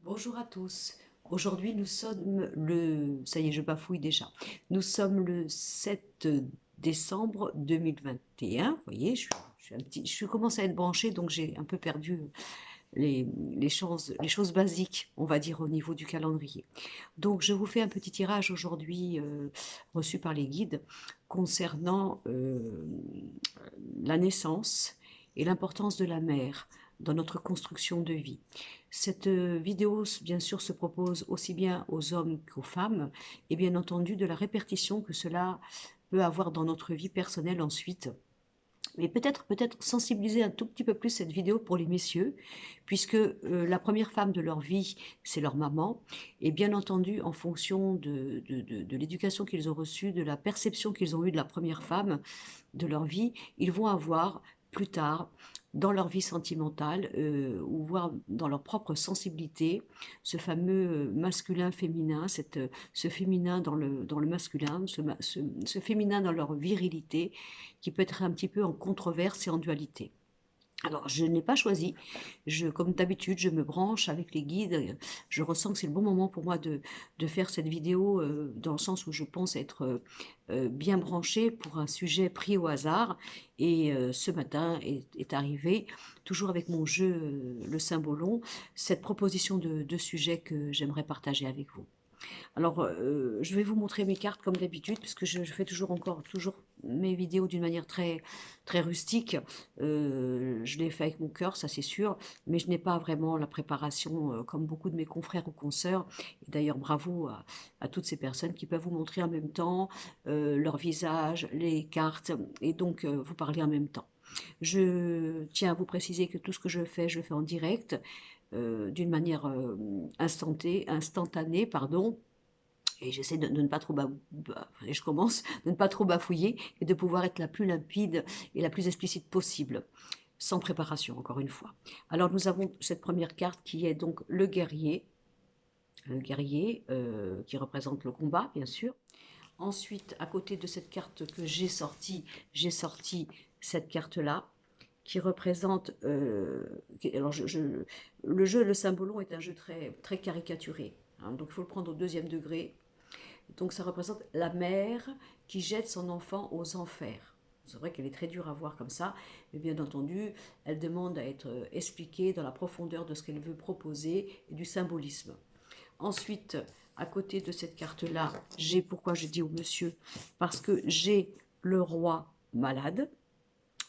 Bonjour à tous. Aujourd'hui, nous sommes le... Ça y est, je bafouille déjà. Nous sommes le 7 décembre 2021. Vous voyez, je commence à être branchée, donc j'ai un peu perdu les choses basiques, on va dire, au niveau du calendrier. Donc, je vous fais un petit tirage aujourd'hui reçu par les guides concernant la naissance et l'importance de la mère dans notre construction de vie. Cette vidéo, bien sûr, se propose aussi bien aux hommes qu'aux femmes, et bien entendu de la répercussion que cela peut avoir dans notre vie personnelle ensuite. Mais peut-être sensibiliser un tout petit peu plus cette vidéo pour les messieurs, puisque la première femme de leur vie, c'est leur maman, et bien entendu, en fonction de l'éducation qu'ils ont reçue, de la perception qu'ils ont eue de la première femme, de leur vie, ils vont avoir plus tard dans leur vie sentimentale ou voire dans leur propre sensibilité, ce fameux masculin-féminin, ce féminin dans le masculin, ce féminin dans leur virilité, qui peut être un petit peu en controverse et en dualité. Alors, je n'ai pas choisi. Comme d'habitude, je me branche avec les guides. Je ressens que c'est le bon moment pour moi de faire cette vidéo dans le sens où je pense être bien branchée pour un sujet pris au hasard. Et ce matin est arrivé, toujours avec mon jeu, le symbolon, cette proposition de sujet que j'aimerais partager avec vous. Alors, je vais vous montrer mes cartes comme d'habitude, puisque je fais toujours mes vidéos d'une manière très, très rustique. Je l'ai fait avec mon cœur, ça c'est sûr, mais je n'ai pas vraiment la préparation comme beaucoup de mes confrères ou consoeurs. Et d'ailleurs, bravo à toutes ces personnes qui peuvent vous montrer en même temps leur visage, les cartes, et donc vous parler en même temps. Je tiens à vous préciser que tout ce que je le fais en direct, d'une manière instantanée, pardon, et j'essaie de ne pas trop et je commence de ne pas trop bafouiller et de pouvoir être la plus limpide et la plus explicite possible, sans préparation, encore une fois. Alors nous avons cette première carte qui est donc le guerrier qui représente le combat, bien sûr. Ensuite, à côté de cette carte que j'ai sorti cette carte-là, qui représente. Alors le jeu, le symbolon est un jeu très, très caricaturé, hein, donc il faut le prendre au deuxième degré. Donc ça représente la mère qui jette son enfant aux enfers. C'est vrai qu'elle est très dure à voir comme ça, mais bien entendu, elle demande à être expliquée dans la profondeur de ce qu'elle veut proposer et du symbolisme. Ensuite, à côté de cette carte-là, pourquoi je dis au monsieur, parce que j'ai le roi malade.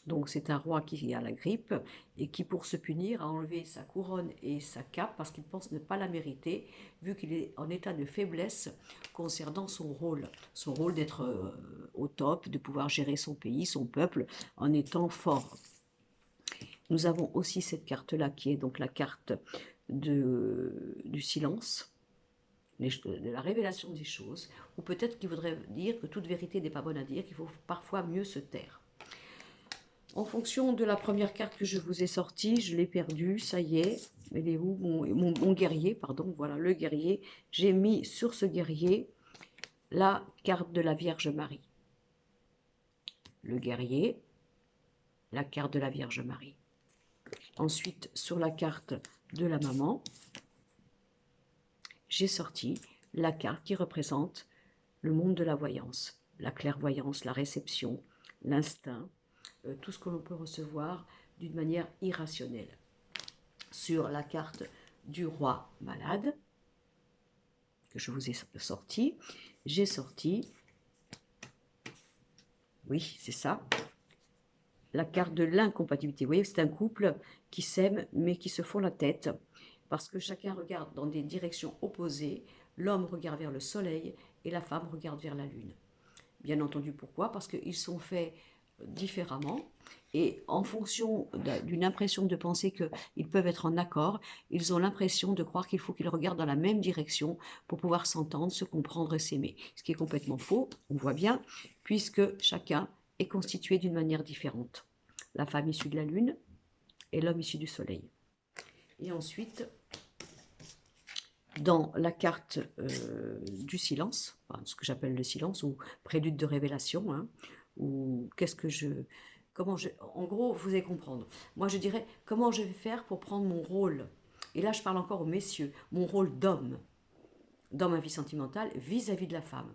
Donc c'est un roi qui a la grippe et qui, pour se punir, a enlevé sa couronne et sa cape parce qu'il pense ne pas la mériter, vu qu'il est en état de faiblesse concernant son rôle d'être au top, de pouvoir gérer son pays, son peuple, en étant fort. Nous avons aussi cette carte-là qui est donc la carte du silence, de la révélation des choses, ou peut-être qu'il voudrait dire que toute vérité n'est pas bonne à dire, qu'il faut parfois mieux se taire. En fonction de la première carte que je vous ai sortie, je l'ai perdue, ça y est. Elle est où mon guerrier, pardon, voilà, le guerrier. J'ai mis sur ce guerrier la carte de la Vierge Marie. Le guerrier, la carte de la Vierge Marie. Ensuite, sur la carte de la maman, j'ai sorti la carte qui représente le monde de la voyance, la clairvoyance, la réception, l'instinct, tout ce que l'on peut recevoir d'une manière irrationnelle. Sur la carte du roi malade, que je vous ai sorti, j'ai sorti, oui, c'est ça, la carte de l'incompatibilité. Vous voyez, c'est un couple qui s'aime mais qui se font la tête parce que chacun regarde dans des directions opposées. L'homme regarde vers le soleil et la femme regarde vers la lune. Bien entendu, pourquoi? Parce qu'ils sont faits différemment et en fonction d'une impression de penser qu'ils peuvent être en accord, ils ont l'impression de croire qu'il faut qu'ils regardent dans la même direction pour pouvoir s'entendre, se comprendre et s'aimer. Ce qui est complètement faux, on voit bien, puisque chacun est constitué d'une manière différente. La femme issue de la lune et l'homme issu du soleil. Et ensuite, dans la carte du silence, enfin, ce que j'appelle le silence, ou prélude de révélation, hein, ou qu'est-ce que je... En gros, vous allez comprendre. Moi, je dirais, comment je vais faire pour prendre mon rôle et là je parle encore aux messieurs, mon rôle d'homme dans ma vie sentimentale vis-à-vis de la femme.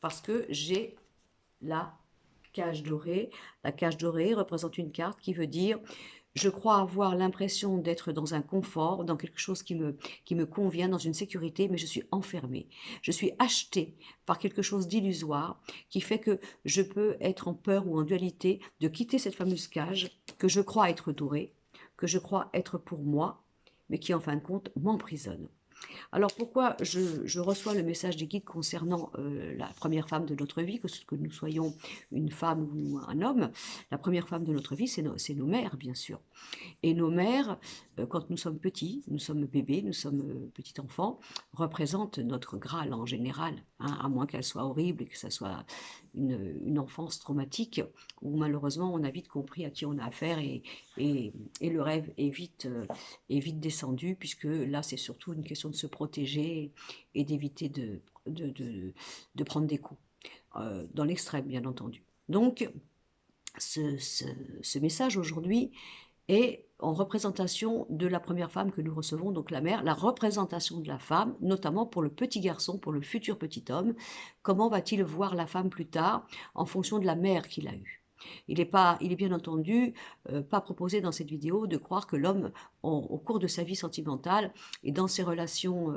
Parce que j'ai la cage dorée. La cage dorée représente une carte qui veut dire je crois avoir l'impression d'être dans un confort, dans quelque chose qui me convient, dans une sécurité, mais je suis enfermée. Je suis achetée par quelque chose d'illusoire qui fait que je peux être en peur ou en dualité de quitter cette fameuse cage que je crois être dorée, que je crois être pour moi, mais qui en fin de compte m'emprisonne. Alors pourquoi je reçois le message des guides concernant la première femme de notre vie, que nous soyons une femme ou un homme, la première femme de notre vie, c'est nos mères, bien sûr. Et nos mères, quand nous sommes petits, nous sommes bébés, nous sommes petits enfants, représentent notre Graal en général, hein, à moins qu'elle soit horrible et que ça soit une enfance traumatique, où malheureusement on a vite compris à qui on a affaire et le rêve est vite descendu, puisque là c'est surtout une question de se protéger et d'éviter de prendre des coups, dans l'extrême bien entendu. Donc ce message aujourd'hui est en représentation de la première femme que nous recevons, donc la mère, la représentation de la femme, notamment pour le petit garçon, pour le futur petit homme. Comment va-t-il voir la femme plus tard en fonction de la mère qu'il a eue? Il est bien entendu pas proposé dans cette vidéo de croire que l'homme, au cours de sa vie sentimentale et dans ses relations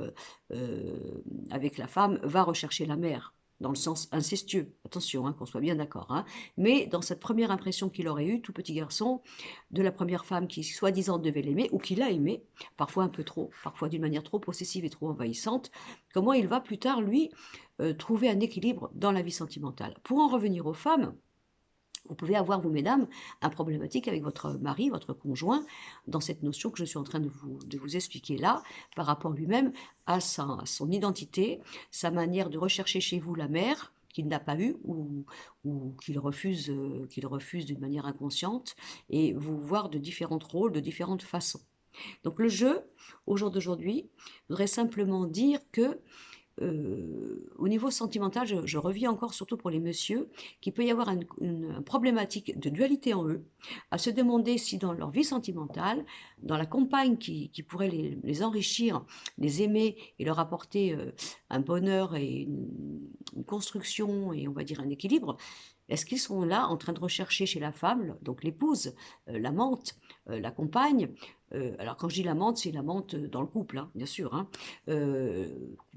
avec la femme, va rechercher la mère dans le sens incestueux, attention, hein, qu'on soit bien d'accord, hein. Mais dans cette première impression qu'il aurait eue, tout petit garçon, de la première femme qui soi-disant devait l'aimer, ou qu'il a aimé, parfois un peu trop, parfois d'une manière trop possessive et trop envahissante, comment il va plus tard, lui, trouver un équilibre dans la vie sentimentale. Pour en revenir aux femmes, vous pouvez avoir, vous mesdames, un problématique avec votre mari, votre conjoint, dans cette notion que je suis en train de vous expliquer là, par rapport lui-même à son identité, sa manière de rechercher chez vous la mère qu'il n'a pas eue ou qu'il refuse d'une manière inconsciente, et vous voir de différents rôles, de différentes façons. Donc le jeu, au jour d'aujourd'hui, voudrait simplement dire que au niveau sentimental, je reviens encore surtout pour les messieurs, qu'il peut y avoir une problématique de dualité en eux, à se demander si dans leur vie sentimentale, dans la compagne qui pourrait les enrichir, les aimer et leur apporter un bonheur et une construction et on va dire un équilibre, est-ce qu'ils sont là en train de rechercher chez la femme, donc l'épouse, l'amante, la compagne, alors quand je dis l'amante, c'est l'amante dans le couple, hein, bien sûr, hein,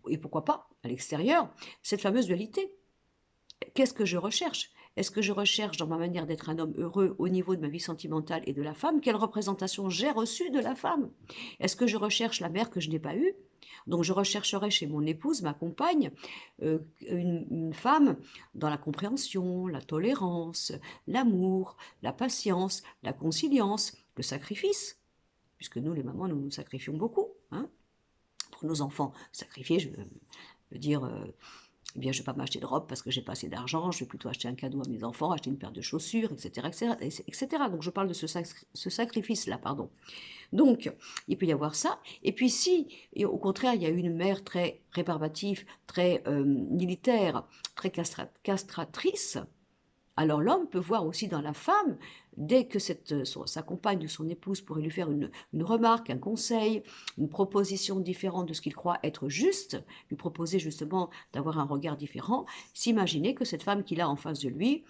et pourquoi pas à l'extérieur, cette fameuse dualité. Qu'est-ce que je recherche? Est-ce que je recherche dans ma manière d'être un homme heureux au niveau de ma vie sentimentale et de la femme? Quelle représentation j'ai reçue de la femme? Est-ce que je recherche la mère que je n'ai pas eue? Donc je rechercherai chez mon épouse, ma compagne, une femme dans la compréhension, la tolérance, l'amour, la patience, la conciliance, le sacrifice, puisque nous les mamans, nous nous sacrifions beaucoup, hein, pour nos enfants. Sacrifier, je veux dire, eh bien, je ne vais pas m'acheter de robe parce que j'ai pas assez d'argent, je vais plutôt acheter un cadeau à mes enfants, acheter une paire de chaussures, etc., etc., etc. Donc je parle de ce sacrifice-là, pardon. Donc, il peut y avoir ça. Et puis si, et au contraire, il y a une mère très rébarbative, très militaire, très castratrice, alors l'homme peut voir aussi dans la femme, dès que sa compagne ou son épouse pourrait lui faire une remarque, un conseil, une proposition différente de ce qu'il croit être juste, lui proposer justement d'avoir un regard différent, s'imaginer que cette femme qu'il a en face de lui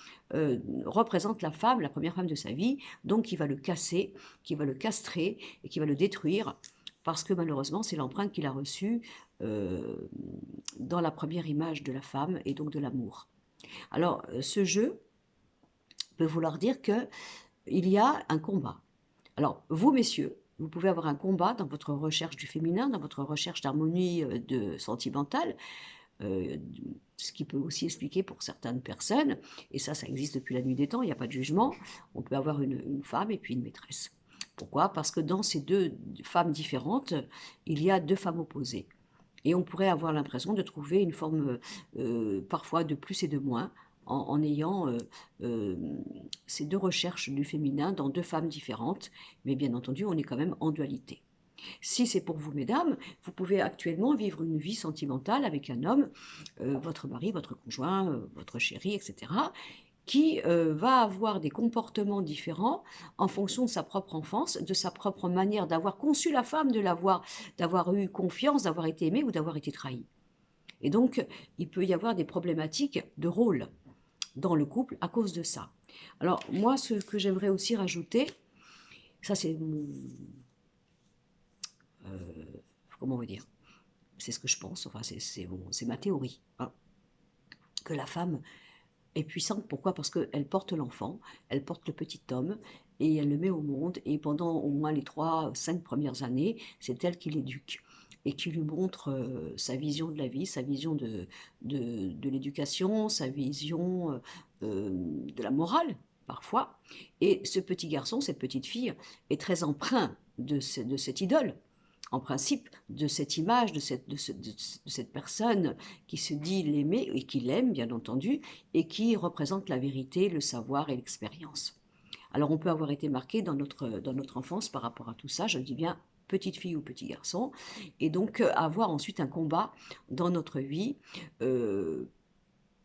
représente la femme, la première femme de sa vie, donc qui va le casser, qui va le castrer et qui va le détruire, parce que malheureusement c'est l'empreinte qu'il a reçue dans la première image de la femme et donc de l'amour. Alors ce jeu peut vouloir dire qu'il y a un combat. Alors, vous, messieurs, vous pouvez avoir un combat dans votre recherche du féminin, dans votre recherche d'harmonie sentimentale, ce qui peut aussi expliquer pour certaines personnes, et ça existe depuis la nuit des temps, il n'y a pas de jugement, on peut avoir une femme et puis une maîtresse. Pourquoi? Parce que dans ces deux femmes différentes, il y a deux femmes opposées. Et on pourrait avoir l'impression de trouver une forme parfois de plus et de moins, en ayant ces deux recherches du féminin dans deux femmes différentes, mais bien entendu, on est quand même en dualité. Si c'est pour vous, mesdames, vous pouvez actuellement vivre une vie sentimentale avec un homme, votre mari, votre conjoint, votre chéri, etc., qui va avoir des comportements différents en fonction de sa propre enfance, de sa propre manière d'avoir conçu la femme, d'avoir eu confiance, d'avoir été aimé ou d'avoir été trahi. Et donc, il peut y avoir des problématiques de rôle dans le couple à cause de ça. Alors, moi, ce que j'aimerais aussi rajouter, ça c'est mon... comment on va dire? C'est ce que je pense, enfin c'est ma théorie, hein, que la femme est puissante. Pourquoi? Parce qu'elle porte l'enfant, elle porte le petit homme, et elle le met au monde, et pendant au moins les 3, 5 premières années, c'est elle qui l'éduque, et qui lui montre sa vision de la vie, sa vision de l'éducation, sa vision de la morale, parfois. Et ce petit garçon, cette petite fille, est très empreint de cette idole, en principe, de cette image, de cette personne qui se dit l'aimer et qui l'aime, bien entendu, et qui représente la vérité, le savoir et l'expérience. Alors, on peut avoir été marqué dans notre enfance par rapport à tout ça, je dis bien petite fille ou petit garçon, et donc avoir ensuite un combat dans notre vie,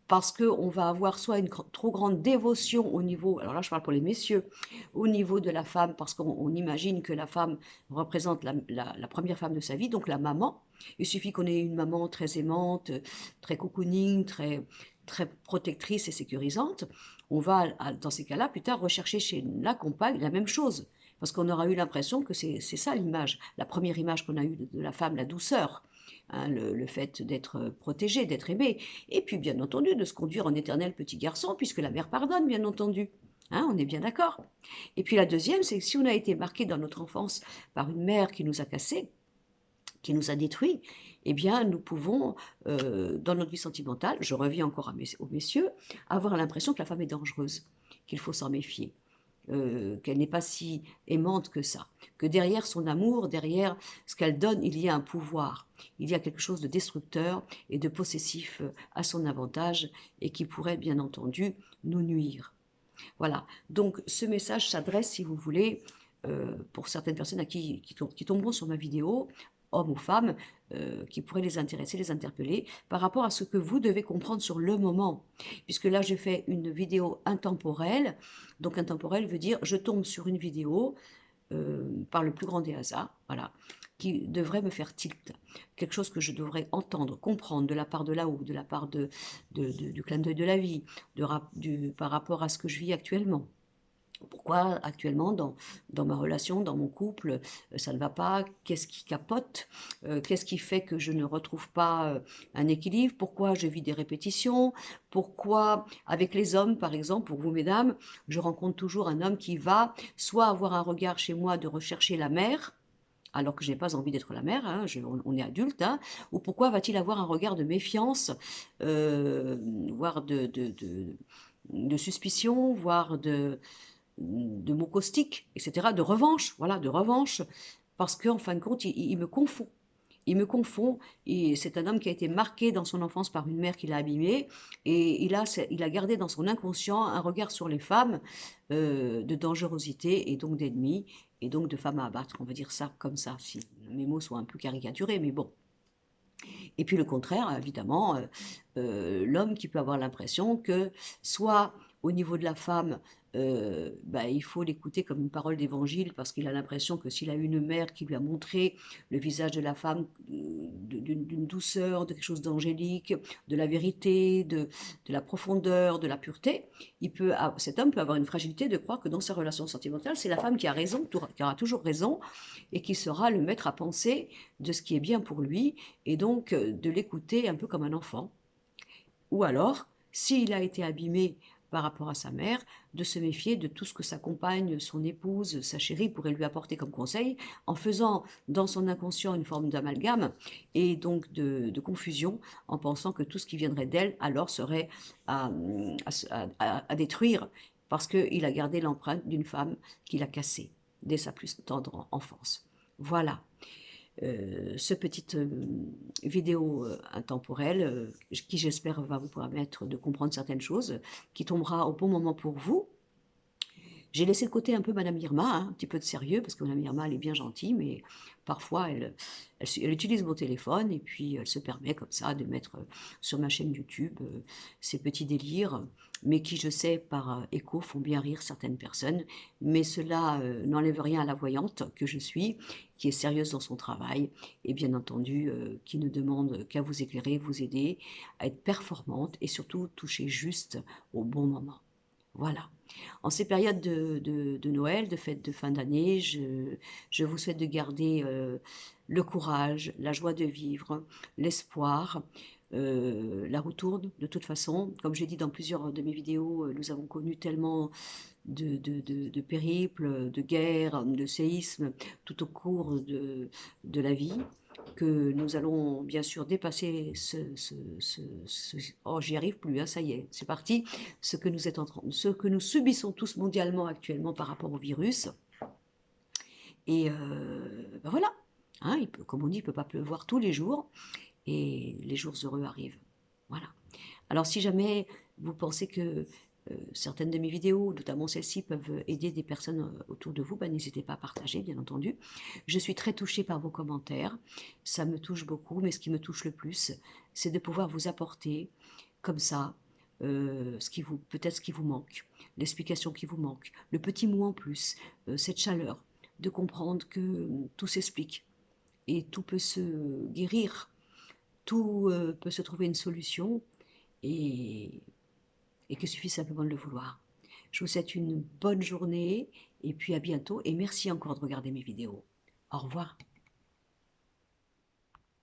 parce qu'on va avoir soit une trop grande dévotion au niveau, alors là je parle pour les messieurs, au niveau de la femme, parce qu'on imagine que la femme représente la première femme de sa vie, donc la maman. Il suffit qu'on ait une maman très aimante, très cocooning, très protectrice et sécurisante. On va, dans ces cas-là, plus tard rechercher chez la compagne la même chose, parce qu'on aura eu l'impression que c'est ça l'image, la première image qu'on a eue de la femme, la douceur. Hein, le fait d'être protégé, d'être aimé, et puis bien entendu de se conduire en éternel petit garçon, puisque la mère pardonne, bien entendu. Hein, on est bien d'accord. Et puis la deuxième, c'est que si on a été marqué dans notre enfance par une mère qui nous a cassés, qui nous a détruits, eh bien nous pouvons, dans notre vie sentimentale, je reviens encore aux messieurs, avoir l'impression que la femme est dangereuse, qu'il faut s'en méfier. Qu'elle n'est pas si aimante que ça, que derrière son amour, derrière ce qu'elle donne, il y a un pouvoir, il y a quelque chose de destructeur et de possessif à son avantage et qui pourrait bien entendu nous nuire. Voilà, donc ce message s'adresse, si vous voulez, pour certaines personnes qui tomberont sur ma vidéo, hommes ou femmes, qui pourraient les intéresser, les interpeller, par rapport à ce que vous devez comprendre sur le moment. Puisque là, j'ai fait une vidéo intemporelle. Donc intemporelle veut dire, je tombe sur une vidéo par le plus grand des hasards, voilà, qui devrait me faire tilt. Quelque chose que je devrais entendre, comprendre de la part de là-haut, de la part du clin d'œil de la vie, par rapport à ce que je vis actuellement. Pourquoi actuellement dans ma relation, dans mon couple, ça ne va pas? Qu'est-ce qui capote? Qu'est-ce qui fait que je ne retrouve pas un équilibre? Pourquoi je vis des répétitions? Pourquoi avec les hommes, par exemple, pour vous mesdames, je rencontre toujours un homme qui va soit avoir un regard chez moi de rechercher la mère, alors que je n'ai pas envie d'être la mère, hein, on est adulte, hein, ou pourquoi va-t-il avoir un regard de méfiance, voire de suspicion, voire de mots caustiques, etc., de revanche, voilà, de revanche, parce qu'en fin de compte, il me confond. Il me confond, et c'est un homme qui a été marqué dans son enfance par une mère qui l'a abîmé, et il a gardé dans son inconscient un regard sur les femmes de dangerosité, et donc d'ennemis, et donc de femmes à abattre, on va dire ça comme ça, si mes mots sont un peu caricaturés, mais bon. Et puis le contraire, évidemment, l'homme qui peut avoir l'impression que soit au niveau de la femme, il faut l'écouter comme une parole d'évangile parce qu'il a l'impression que s'il a une mère qui lui a montré le visage de la femme d'une douceur, de quelque chose d'angélique, de la vérité, de la profondeur, de la pureté, cet homme peut avoir une fragilité de croire que dans sa relation sentimentale, c'est la femme qui a raison, qui aura toujours raison et qui sera le maître à penser de ce qui est bien pour lui et donc de l'écouter un peu comme un enfant. Ou alors, s'il a été abîmé par rapport à sa mère, de se méfier de tout ce que sa compagne, son épouse, sa chérie pourrait lui apporter comme conseil, en faisant dans son inconscient une forme d'amalgame et donc de confusion, en pensant que tout ce qui viendrait d'elle alors serait à détruire, parce qu'il a gardé l'empreinte d'une femme qu'il a cassée dès sa plus tendre enfance. Voilà. Ce petite vidéo intemporelle qui j'espère va vous permettre de comprendre certaines choses, qui tombera au bon moment pour vous. J'ai laissé de côté un peu Madame Irma, hein, un petit peu de sérieux, parce que Madame Irma, elle est bien gentille, mais parfois, elle utilise mon téléphone et puis elle se permet comme ça de mettre sur ma chaîne YouTube ses petits délires, mais qui, je sais, par écho, font bien rire certaines personnes. Mais cela n'enlève rien à la voyante que je suis, qui est sérieuse dans son travail et bien entendu qui ne demande qu'à vous éclairer, vous aider à être performante et surtout toucher juste au bon moment. Voilà. En ces périodes de Noël, de fêtes de fin d'année, je vous souhaite de garder le courage, la joie de vivre, l'espoir. La roue tourne de toute façon. Comme j'ai dit dans plusieurs de mes vidéos, nous avons connu tellement de périples, de guerres, de séismes tout au cours de la vie que nous allons bien sûr dépasser oh, j'y arrive plus, hein, ça y est, c'est parti, ce que nous subissons tous mondialement actuellement par rapport au virus. Et ben voilà, hein, comme on dit, il ne peut pas pleuvoir tous les jours, et les jours heureux arrivent. Voilà. Alors si jamais vous pensez que certaines de mes vidéos, notamment celles-ci, peuvent aider des personnes autour de vous, ben, n'hésitez pas à partager, bien entendu. Je suis très touchée par vos commentaires, ça me touche beaucoup, mais ce qui me touche le plus, c'est de pouvoir vous apporter, comme ça, peut-être ce qui vous manque, l'explication qui vous manque, le petit mot en plus, cette chaleur, de comprendre que tout s'explique et tout peut se guérir, tout peut se trouver une solution et qu'il suffit simplement de le vouloir. Je vous souhaite une bonne journée et puis à bientôt et merci encore de regarder mes vidéos. Au revoir.